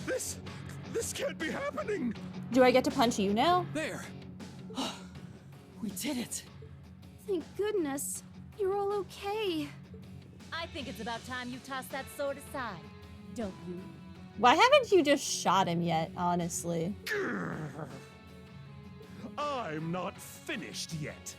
This can't be happening! Do I get to punch you now? There! We did it! Thank goodness. You're all okay. I think it's about time you toss that sword aside, don't you? Why haven't you just shot him yet, honestly? Grr. I'm not finished yet.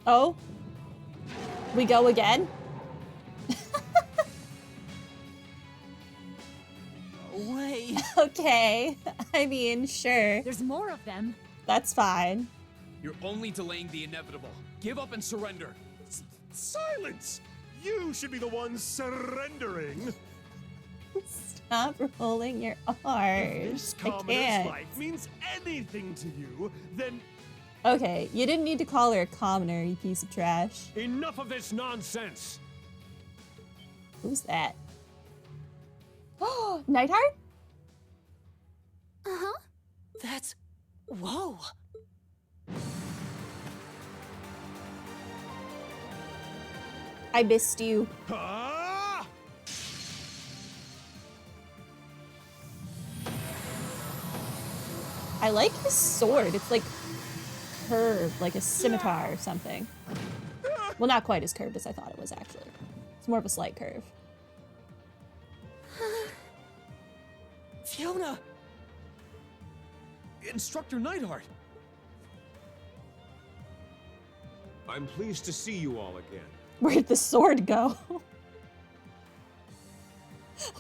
Oh? We go again? No way! Okay. I mean, sure. There's more of them. That's fine. You're only delaying the inevitable. Give up and surrender. Silence! You should be the one surrendering. Stop rolling your If R's. this I commoner's can't. life means anything to you, then Okay, you didn't need to call her a commoner, you piece of trash. enough of this nonsense. Who's that? Oh, Nightheart? Uh-huh. That's... Whoa! I missed you. Ah! I like his sword. It's like curved, like a scimitar or something. Well, not quite as curved as I thought it was, actually. It's more of a slight curve. Fiona! Instructor Neidhart! I'm pleased to see you all again. Where'd the sword go?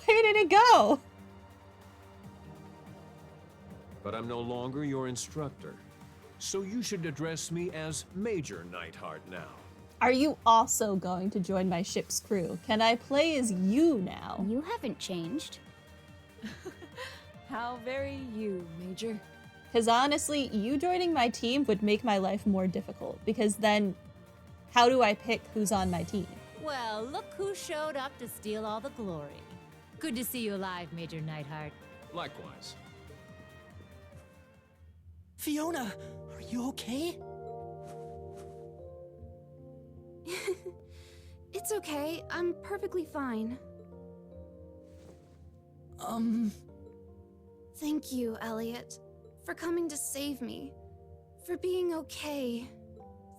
Where did it go? But I'm no longer your instructor. So you should address me as Major Neidhart now. Are you also going to join my ship's crew? Can I play as you now? You haven't changed. How very you, Major. Because honestly, you joining my team would make my life more difficult. Because then, how do I pick who's on my team? Well, look who showed up to steal all the glory. Good to see you alive, Major Neidhart. Likewise. Fiona, are you okay? It's okay. I'm perfectly fine. Thank you, Elliot, for coming to save me. For being okay.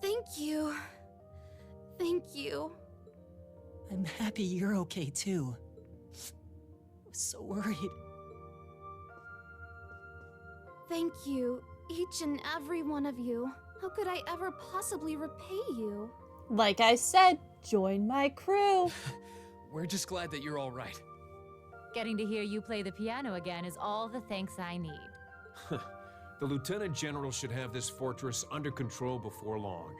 Thank you. Thank you. I'm happy you're okay too. I was so worried. Thank you, each and every one of you. How could I ever possibly repay you? Like I said, join my crew. We're just glad that you're all right. Getting to hear you play the piano again is all the thanks I need. The Lieutenant General should have this fortress under control before long.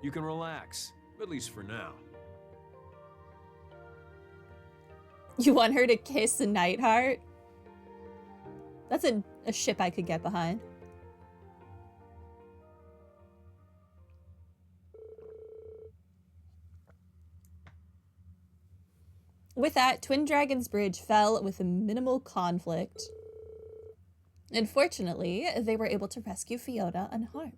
You can relax, at least for now. You want her to kiss a Nightheart? That's a ship I could get behind. With that, Twin Dragon's Bridge fell with a minimal conflict. And fortunately, they were able to rescue Fiona unharmed.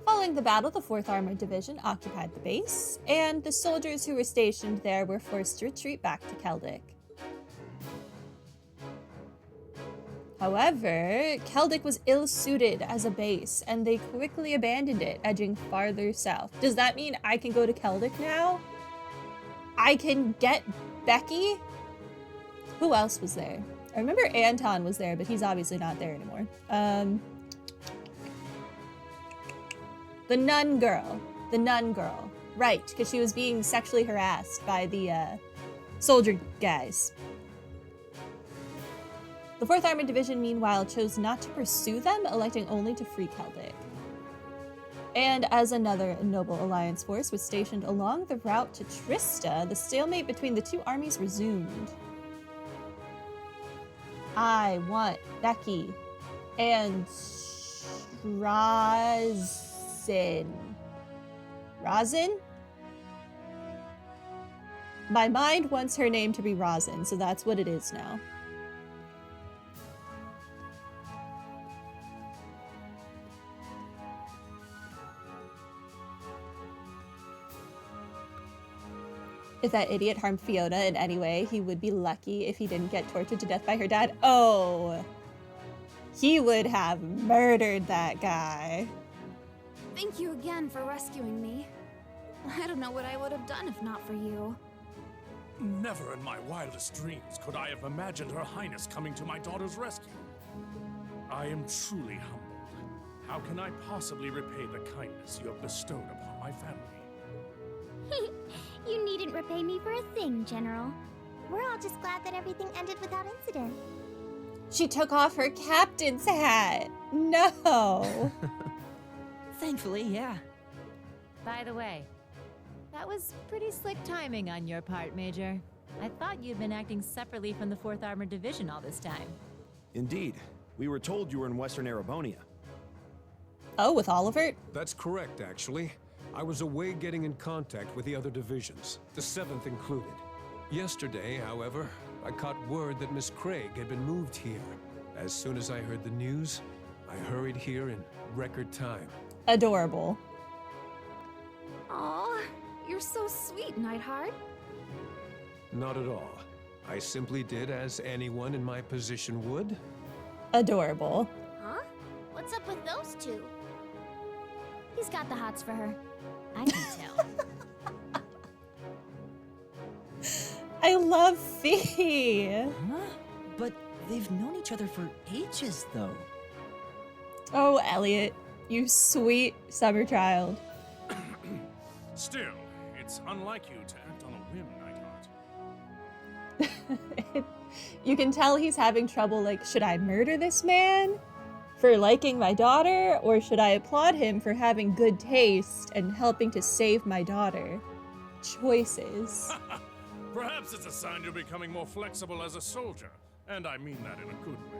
Following the battle, the 4th Armored Division occupied the base, and the soldiers who were stationed there were forced to retreat back to Keldic. However, Keldic was ill-suited as a base, and they quickly abandoned it, edging farther south. Does that mean I can go to Keldic now? I can get Becky? Who else was there? I remember Anton was there, but he's obviously not there anymore. The nun girl. The nun girl. Right, because she was being sexually harassed by the soldier guys. The 4th Armored Division, meanwhile, chose not to pursue them, electing only to free Keldic. And as another noble alliance force was stationed along the route to Trista, the stalemate between the two armies resumed. I want Becky and Rosin. Rosin? My mind wants her name to be Rosin, so that's what it is now. If that idiot harmed Fiona in any way, he would be lucky if he didn't get tortured to death by her dad. Oh, he would have murdered that guy. Thank you again for rescuing me. I don't know what I would have done if not for you. Never in my wildest dreams could I have imagined Her Highness coming to my daughter's rescue. I am truly humbled. How can I possibly repay the kindness you have bestowed upon my family? You needn't repay me for a thing, General. We're all just glad that everything ended without incident. She took off her captain's hat. No. Thankfully, yeah. By the way, that was pretty slick timing on your part, Major. I thought you'd been acting separately from the 4th Armored Division all this time. Indeed. We were told you were in Western Erebonia. Oh, with Oliver? That's correct, actually. I was away getting in contact with the other divisions, the 7th included. Yesterday, however, I caught word that Miss Craig had been moved here. As soon as I heard the news, I hurried here in record time. Adorable. Aw, you're so sweet, Nightheart. Not at all. I simply did as anyone in my position would. Adorable. Huh? What's up with those two? He's got the hots for her. I can tell. I love Fee. Huh? But they've known each other for ages, though. Oh, Elliot, you sweet summer child. Still, it's unlike you to act on a whim, Nightheart. You can tell he's having trouble, like, should I murder this man for liking my daughter, or should I applaud him for having good taste and helping to save my daughter? Choices. Perhaps it's a sign you're becoming more flexible as a soldier, and I mean that in a good way.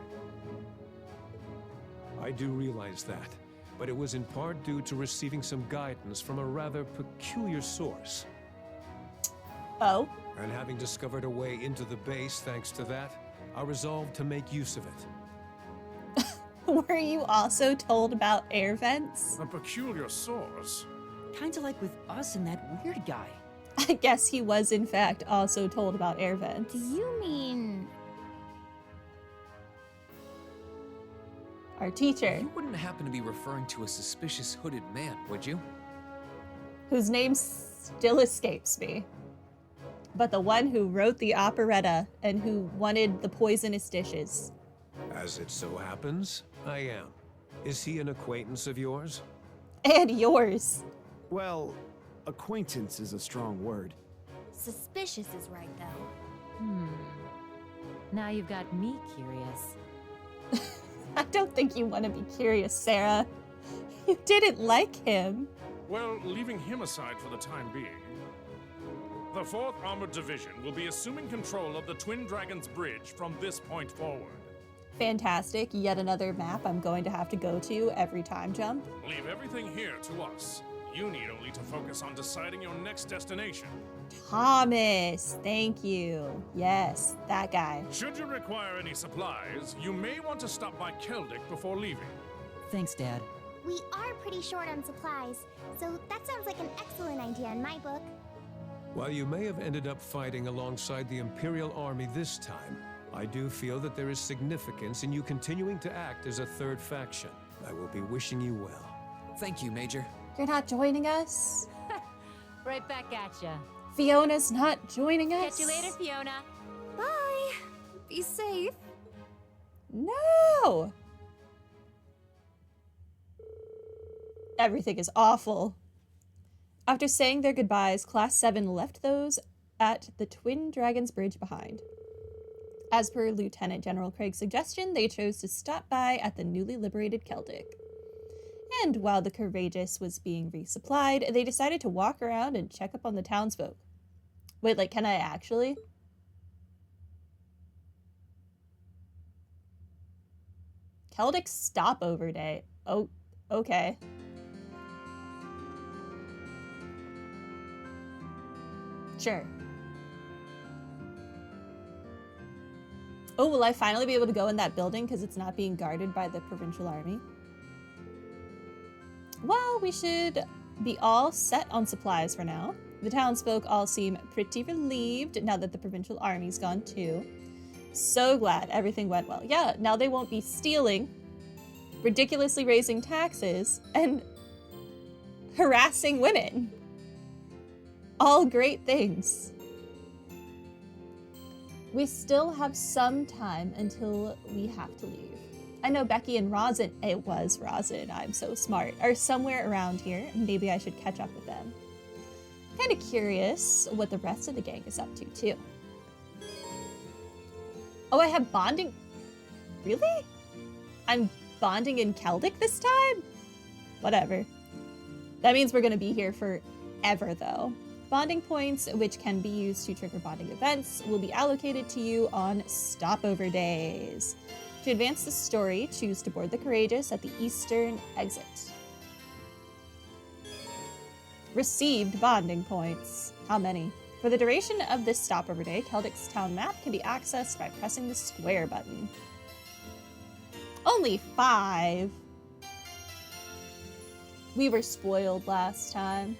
I do realize that, but it was in part due to receiving some guidance from a rather peculiar source. Oh? And having discovered a way into the base thanks to that, I resolved to make use of it. Were you also told about air vents? A peculiar source? Kinda like with us and that weird guy. I guess he was, in fact, also told about air vents. Do you mean... Our teacher, You wouldn't happen to be referring to a suspicious hooded man, would you? whose name still escapes me, but the one who wrote the operetta and who wanted the poisonous dishes. As it so happens, I am. Is he an acquaintance of yours? And yours. Well, acquaintance is a strong word. Suspicious is right, though. Now you've got me curious. I don't think you want to be curious, Sarah. You didn't like him. Well, leaving him aside for the time being, the 4th Armored Division will be assuming control of the Twin Dragons Bridge from this point forward. Fantastic. Yet another map I'm going to have to go to every time jump. Leave everything here to us. You need only to focus on deciding your next destination. Thomas, thank you. Yes, that guy. Should you require any supplies, you may want to stop by Keldic before leaving. Thanks, Dad. We are pretty short on supplies, so that sounds like an excellent idea in my book. While you may have ended up fighting alongside the Imperial Army this time, I do feel that there is significance in you continuing to act as a third faction. I will be wishing you well. Thank you, Major. You're not joining us? Right back at ya. Fiona's not joining us? Catch you later, Fiona. Bye. Be safe. No! Everything is awful. After saying their goodbyes, Class 7 left those at the Twin Dragons Bridge behind. As per Lieutenant General Craig's suggestion, they chose to stop by at the newly liberated Keldic. And while the Courageous was being resupplied, they decided to walk around and check up on the townsfolk. Wait, like, can I actually? Keldic stopover day. Oh, okay. Sure. Oh, will I finally be able to go in that building because it's not being guarded by the provincial army? Well, we should be all set on supplies for now. The townsfolk all seem pretty relieved now that the provincial army's gone too. So glad everything went well. Yeah, now they won't be stealing, ridiculously raising taxes, and harassing women. All great things. We still have some time until we have to leave. I know Becky and Rosin, it was Rosin, I'm so smart, are somewhere around here. Maybe I should catch up with them. Kind of curious what the rest of the gang is up to, too. Oh, I have bonding. Really? I'm bonding in Celtic this time? Whatever. That means we're going to be here forever, though. Bonding points, which can be used to trigger bonding events, will be allocated to you on stopover days. To advance the story, choose to board the Courageous at the eastern exit. Received bonding points. How many? For the duration of this stopover day, Celdic's town map can be accessed by pressing the square button. Only 5. We were spoiled last time.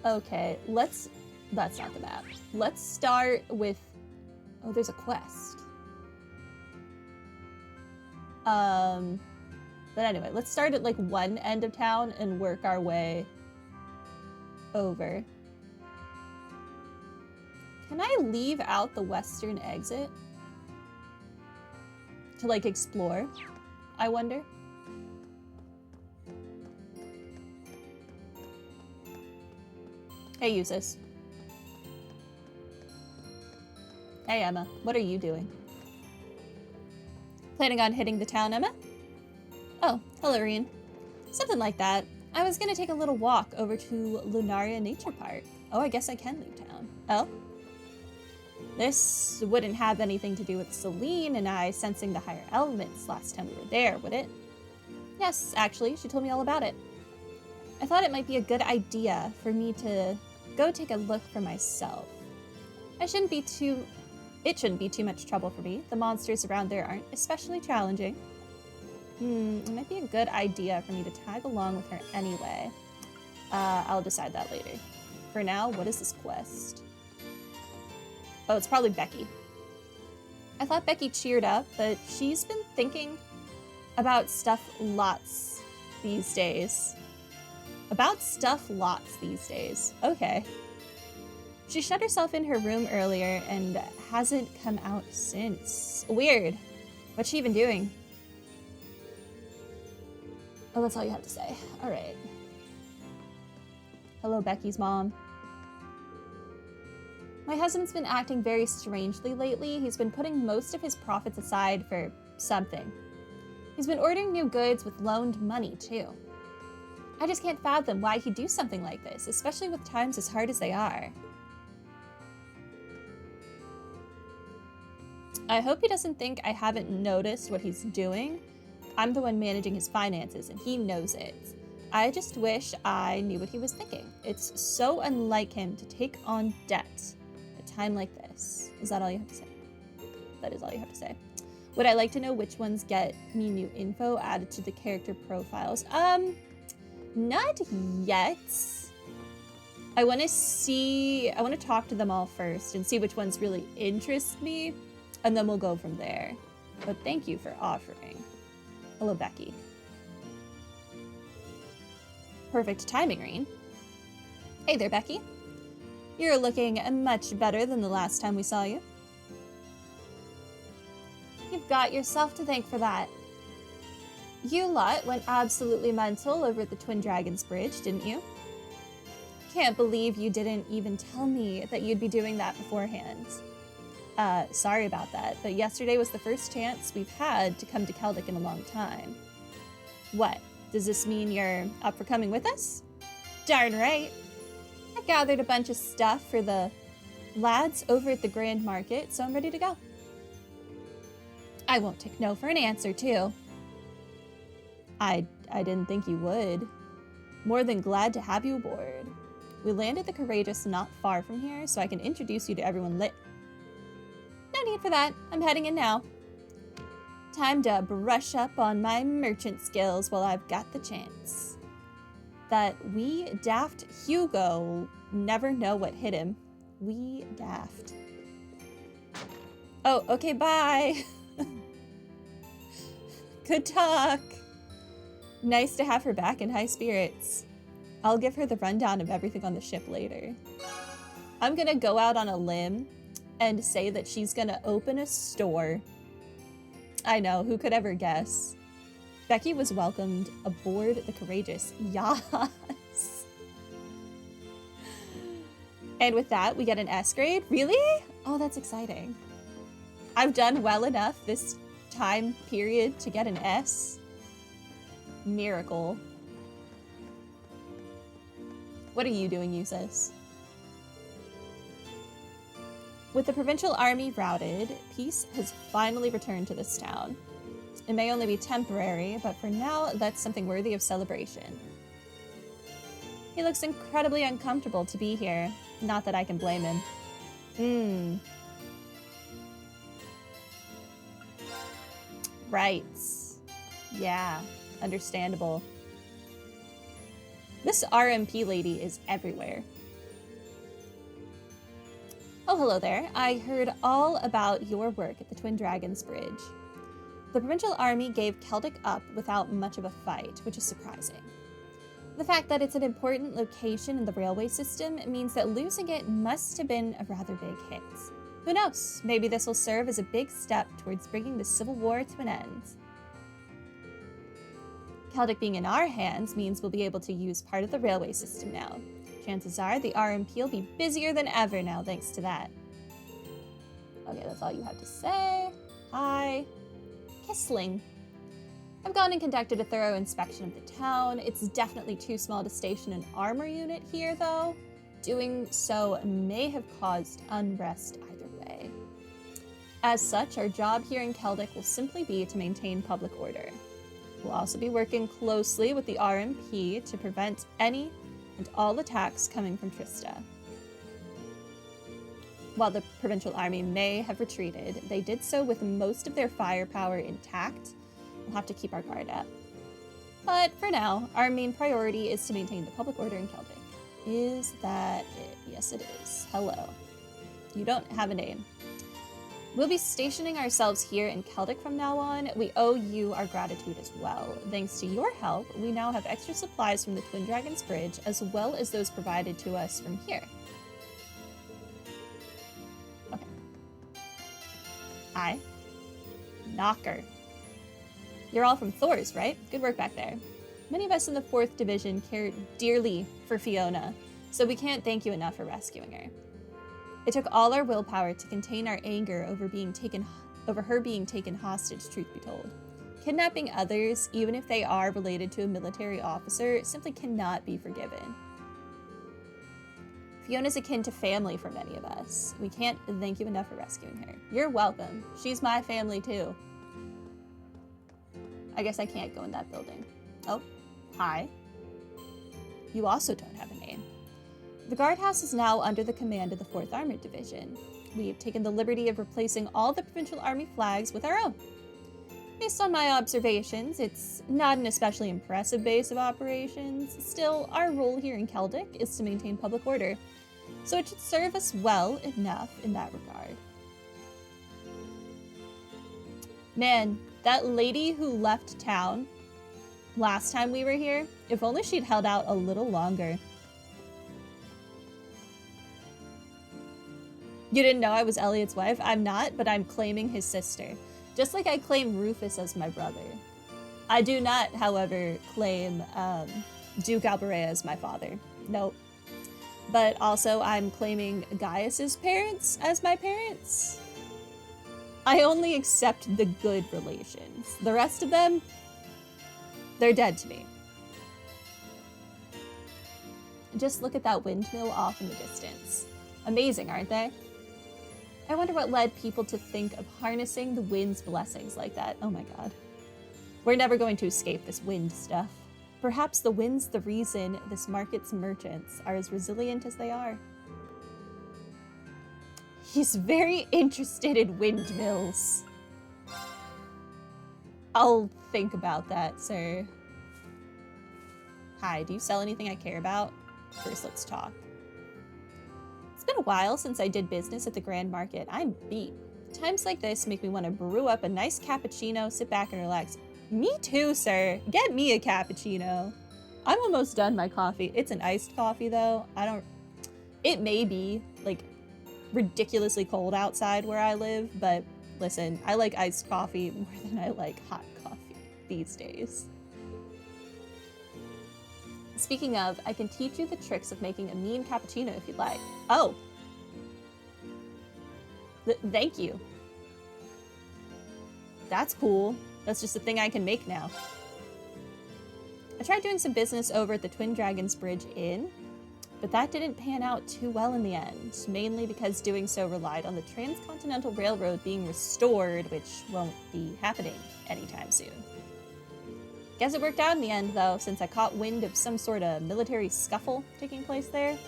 Okay, that's not the map. Let's start with, oh, there's a quest. But anyway, let's start at like one end of town and work our way over. Can I leave out the western exit to like explore? I wonder. Hey, Usis. Hey, Emma. What are you doing? Planning on hitting the town, Emma? Oh, hello, Reen. Something like that. I was gonna take a little walk over to Lunaria Nature Park. Oh, I guess I can leave town. Oh? This wouldn't have anything to do with Celine and I sensing the higher elements last time we were there, would it? Yes, actually, she told me all about it. I thought it might be a good idea for me to go take a look for myself. It shouldn't be too much trouble for me. The monsters around there aren't especially challenging. It might be a good idea for me to tag along with her anyway. I'll decide that later. For now, what is this quest? Oh, it's probably Becky. I thought Becky cheered up, but she's been thinking about stuff lots these days. Okay. She shut herself in her room earlier and hasn't come out since. Weird. What's she even doing? Oh, that's all you have to say. All right. Hello, Becky's mom. My husband's been acting very strangely lately. He's been putting most of his profits aside for something. He's been ordering new goods with loaned money, too. I just can't fathom why he'd do something like this, especially with times as hard as they are. I hope he doesn't think I haven't noticed what he's doing. I'm the one managing his finances, and he knows it. I just wish I knew what he was thinking. It's so unlike him to take on debt at a time like this. Is that all you have to say? That is all you have to say. Would I like to know which ones get me new info added to the character profiles? Not yet. I want to talk to them all first and see which ones really interest me, and then we'll go from there. But thank you for offering. Hello, Becky. Perfect timing, Reen. Hey there, Becky. You're looking much better than the last time we saw you. You've got yourself to thank for that. You lot went absolutely mental over at the Twin Dragons Bridge, didn't you? Can't believe you didn't even tell me that you'd be doing that beforehand. Sorry about that, but yesterday was the first chance we've had to come to Celtic in a long time. What? Does this mean you're up for coming with us? Darn right. I gathered a bunch of stuff for the lads over at the Grand Market, so I'm ready to go. I won't take no for an answer, too. I didn't think you would. More than glad to have you aboard. We landed the Courageous not far from here, so I can introduce you to everyone lit. No need for that. I'm heading in now. Time to brush up on my merchant skills while I've got the chance. that we daft Hugo never know what hit him. We daft. Oh, okay, bye. Good talk. Nice to have her back in high spirits. I'll give her the rundown of everything on the ship later. I'm gonna go out on a limb and say that she's gonna open a store. I know, who could ever guess? Becky was welcomed aboard the Courageous. Yas. And with that, we get an S grade. Really? Oh, that's exciting. I've done well enough this time period to get an S. Miracle. What are you doing, Usus? With the provincial army routed, peace has finally returned to this town. It may only be temporary, but for now, that's something worthy of celebration. He looks incredibly uncomfortable to be here. Not that I can blame him. Right. Yeah, understandable. This RMP lady is everywhere. Oh, hello there. I heard all about your work at the Twin Dragons Bridge. The provincial army gave Celtic up without much of a fight, which is surprising. The fact that it's an important location in the railway system means that losing it must have been a rather big hit. Who knows? Maybe this will serve as a big step towards bringing the Civil War to an end. Celtic being in our hands means we'll be able to use part of the railway system now. Chances are the RMP will be busier than ever now thanks to that. Okay, that's all you have to say. Hi. Kissling. I've gone and conducted a thorough inspection of the town. It's definitely too small to station an armor unit here, though. Doing so may have caused unrest either way. As such, our job here in Celtic will simply be to maintain public order. We'll also be working closely with the RMP to prevent any and all attacks coming from Trista. While the provincial army may have retreated, they did so with most of their firepower intact. We'll have to keep our guard up. But for now, our main priority is to maintain the public order in Celtic. Is that it? Yes, it is. Hello. You don't have a name. We'll be stationing ourselves here in Celtic from now on. We owe you our gratitude as well. Thanks to your help, we now have extra supplies from the Twin Dragons Bridge, as well as those provided to us from here. Okay. Hi. Knocker. You're all from Thor's, right? Good work back there. Many of us in the 4th Division care dearly for Fiona, so we can't thank you enough for rescuing her. It took all our willpower to contain our anger over her being taken hostage, truth be told. Kidnapping others, even if they are related to a military officer, simply cannot be forgiven. Fiona's akin to family for many of us. We can't thank you enough for rescuing her. You're welcome. She's my family too. I guess I can't go in that building. Oh, hi. You also don't have a name. The guardhouse is now under the command of the 4th Armored Division. We have taken the liberty of replacing all the provincial army flags with our own. Based on my observations, it's not an especially impressive base of operations. Still, our role here in Celtic is to maintain public order, so it should serve us well enough in that regard. Man, that lady who left town last time we were here, if only she'd held out a little longer. You didn't know I was Elliot's wife? I'm not, but I'm claiming his sister. Just like I claim Rufus as my brother. I do not, however, claim Duke Alberea as my father. Nope. But also, I'm claiming Gaius's parents as my parents. I only accept the good relations. The rest of them, they're dead to me. Just look at that windmill off in the distance. Amazing, aren't they? I wonder what led people to think of harnessing the wind's blessings like that. Oh my god. We're never going to escape this wind stuff. Perhaps the wind's the reason this market's merchants are as resilient as they are. He's very interested in windmills. I'll think about that, sir. Hi, do you sell anything I care about? First, let's talk. It's been a while since I did business at the Grand Market. I'm beat. Times like this make me want to brew up a nice cappuccino, sit back and relax. Me too, sir. Get me a cappuccino. I'm almost done my coffee. It's an iced coffee, though. It may be, like, ridiculously cold outside where I live, but listen, I like iced coffee more than I like hot coffee these days. Speaking of, I can teach you the tricks of making a mean cappuccino if you'd like. Oh. Thank you. That's cool. That's just a thing I can make now. I tried doing some business over at the Twin Dragons Bridge Inn, but that didn't pan out too well in the end, mainly because doing so relied on the Transcontinental Railroad being restored, which won't be happening anytime soon. Guess it worked out in the end, though, since I caught wind of some sort of military scuffle taking place there.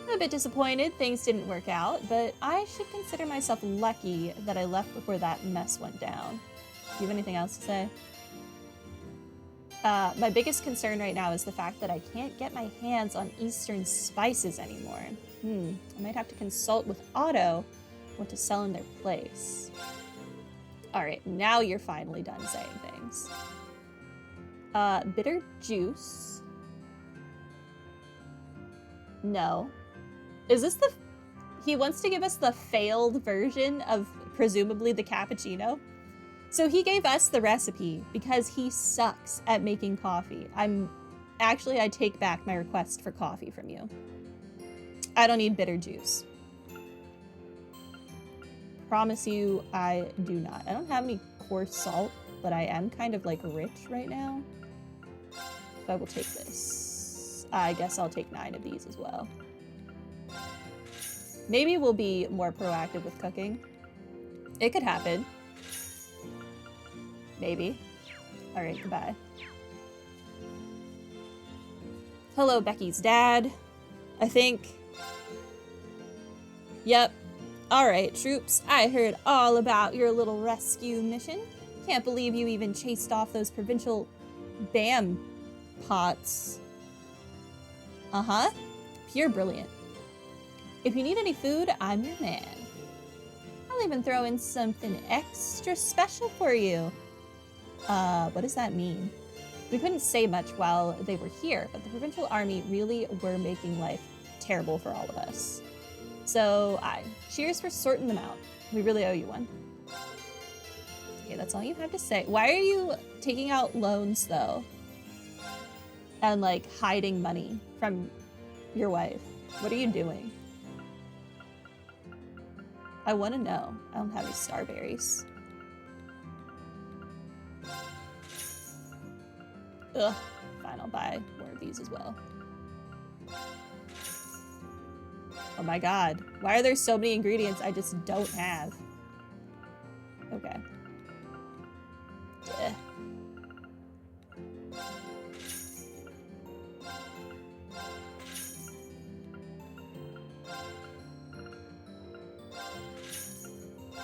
I'm a bit disappointed things didn't work out, but I should consider myself lucky that I left before that mess went down. Do you have anything else to say? My biggest concern right now is the fact that I can't get my hands on Eastern spices anymore. I might have to consult with Otto what to sell in their place. Alright, now you're finally done saying things. Bitter juice. No. Is this the... He wants to give us the failed version of presumably the cappuccino? So he gave us the recipe because he sucks at making coffee. I take back my request for coffee from you. I don't need bitter juice. Promise you I do not. I don't have any coarse salt, but I am kind of like rich right now. So I will take this. I guess I'll take 9 of these as well. Maybe we'll be more proactive with cooking. It could happen. Maybe. Alright, goodbye. Hello, Becky's dad. I think. Yep. Alright, troops. I heard all about your little rescue mission. Can't believe you even chased off those provincial BAM pots. Uh-huh. Pure brilliant. If you need any food, I'm your man. I'll even throw in something extra special for you. What does that mean? We couldn't say much while they were here, but the provincial army really were making life terrible for all of us. So, cheers for sorting them out. We really owe you one. Okay, that's all you have to say. Why are you taking out loans, though? And, like, hiding money from your wife? What are you doing? I want to know. I don't have any starberries. Ugh. Fine, I'll buy more of these as well. Oh my god. Why are there so many ingredients I just don't have? Okay. Ugh.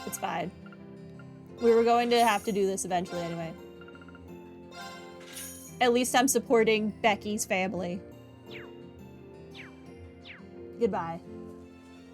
It's fine. We were going to have to do this eventually anyway. At least I'm supporting Becky's family. Goodbye.